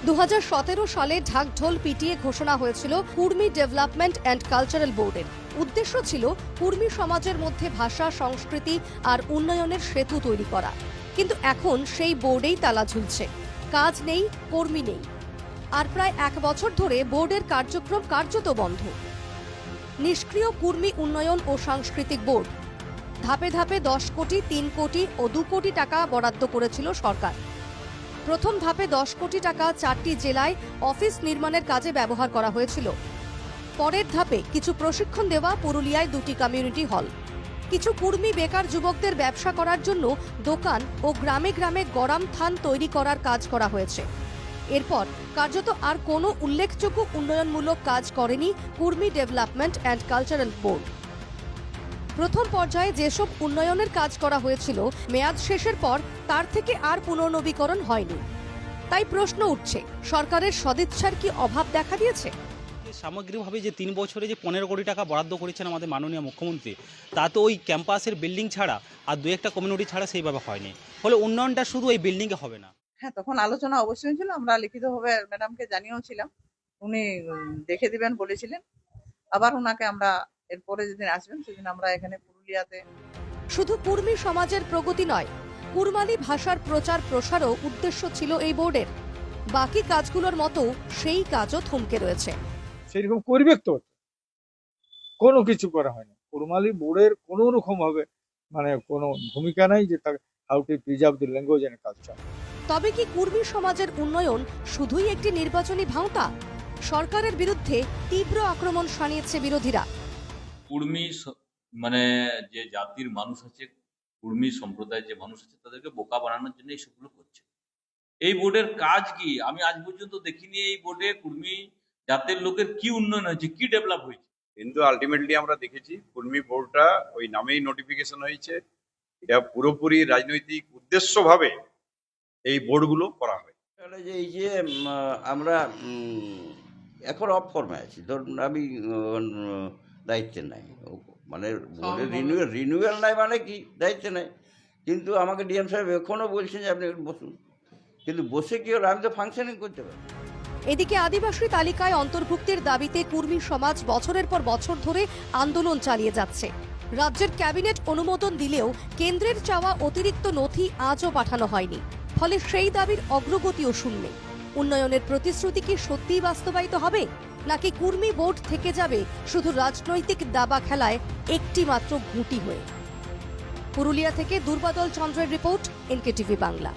2017 সালে ঢাকঢোল পিটিয়ে ঘোষণা হয়েছিল কুর্মী ডেভেলপমেন্ট অ্যান্ড কালচারাল বোর্ডের। উদ্দেশ্য ছিল কুর্মী সমাজের মধ্যে ভাষা, সংস্কৃতি আর উন্নয়নের সেতু তৈরি করা। কিন্তু এখন সেই বোর্ডেই তালা ঝুলছে, কাজ নেই, কর্মী নেই। আর প্রায় 1 বছর ধরে বোর্ডের কার্যক্রম কার্যত বন্ধ। নিষ্ক্রিয় কুর্মী উন্নয়ন ও সাংস্কৃতিক বোর্ড। ধাপে ধাপে 10 কোটি, 3 কোটি ও 2 কোটি টাকা বরাদ্দ করেছিল সরকার। প্রথম ধাপে 10 কোটি টাকা 4টি জেলায় অফিস নির্মাণের কাজে ব্যবহার করা হয়েছিল। পরের ধাপে কিছু প্রশিক্ষণ দেওয়া পুরুলিয়ায় 2টি কমিউনিটি হল, কিছু কুর্মী বেকার যুবকদের ব্যবসা করার জন্য দোকান ও গ্রামে গ্রামে গরম থান তৈরি করার কাজ করা হয়েছে। এরপর কার্যত আর কোনো উল্লেখযোগ্য উন্নয়নমূলক কাজ করেনি Kurmi development and cultural board. প্রথম পর্যায়ে যেসব উন্নয়নের কাজ করা হয়েছিল, মেয়াদ শেষের পর তার থেকে আর পুনর্নবীকরণ হয়নি। তাই প্রশ্ন উঠছে, সরকারের সদিচ্ছার কি অভাব দেখা দিয়েছে? সামগ্রিকভাবে যে 3 বছরে যে 15 কোটি টাকা বরাদ্দ করেছেন আমাদের মাননীয় মুখ্যমন্ত্রী, তা তো ওই ক্যাম্পাসের বিল্ডিং ছাড়া আর 2-1টা কমিউনিটি ছাড়া সেইভাবে হয়নি। ফলে উন্নয়নটা শুধু এই বিল্ডিংয়ে হবে না। হ্যাঁ, তখন আলোচনা অবশ্যই ছিল। আমরা লিখিতভাবে ম্যাডামকে জানিয়েওছিলাম, উনি দেখে দিবেন বলেছিলেন। আবার ওনাকে আমরা এরপরে যেদিন আসবেন সেদিন আমরা এখানে পুরুলিয়াতে। শুধু কুর্মী সমাজের প্রগতি নয়, কুরমালি ভাষার প্রচার প্রসারও উদ্দেশ্য ছিল এই বোর্ডের। বাকি কাজগুলোর মতো সেই কাজও থমকে রয়েছে। সেরকম পরিবেশ তো কোনো কিছু করা হয়নি। কুরমালি বোর্ডের কোনো রকম ভাবে কোনো ভূমিকা নাই যে তার how to preserve the language and culture. তবে কি কুর্মী সমাজের উন্নয়ন শুধুই একটি নির্বাচনী ভাঁওতা? সরকারের বিরুদ্ধে তীব্র আক্রমণ শানিয়েছে বিরোধীরা। কুর্মী যে জাতির মানুষ আছে, কুর্মী সম্প্রদায়ের যে মানুষ আছে, তাদেরকে বোকা বানানোর জন্য এইসবগুলো করছে। এই বোর্ডের কাজ কি? আমি আজ পর্যন্ত দেখিনি এই বোর্ডে কুর্মী জাতের লোকের কি উন্নয়ন হয়েছে, কি ডেভেলপ হয়েছে। কিন্তু আলটিমেটলি আমরা দেখেছি কুর্মী বোর্ডটা ওই নামেই নোটিফিকেশন হয়েছে। এটা পুরোপুরি রাজনৈতিক উদ্দেশ্যভাবে এই বোর্ডগুলো করা হয়। এই যে আমরা এখন অফ ফর্মে আছি, ধরুন আমি দায়িত্বে নাই, বোর্ডের রিনিউয়াল নাই মানে কি দায়িত্বে নাই, কিন্তু আমাকে ডিএম সাহেব এখনও বলছেন যে আপনি বসুন, কিন্তু বসে কি হলো, আমি তো ফাংশনিং করতে পারি। এদিকে আদিবাসী তালিকায় অন্তর্ভুক্তির দাবিতে কুর্মী সমাজ বছরের পর বছর ধরে আন্দোলন চালিয়ে যাচ্ছে। রাজ্যের ক্যাবিনেট অনুমোদন দিলেও কেন্দ্রের চাওয়া অতিরিক্ত নথি আজও পাঠানো হয়নি। ফলে সেই দাবির অগ্রগতিও শূন্য। উন্নয়নের প্রতিশ্রুতি কি সত্যিই বাস্তবায়িত হবে, নাকি কুর্মী বোর্ড থেকে যাবে শুধু রাজনৈতিক দাবা খেলায় একটি মাত্র ঘুঁটি হয়ে? পুরুলিয়া থেকে দুর্বাদল চন্দ্রের রিপোর্ট, এনকেটিভি বাংলা।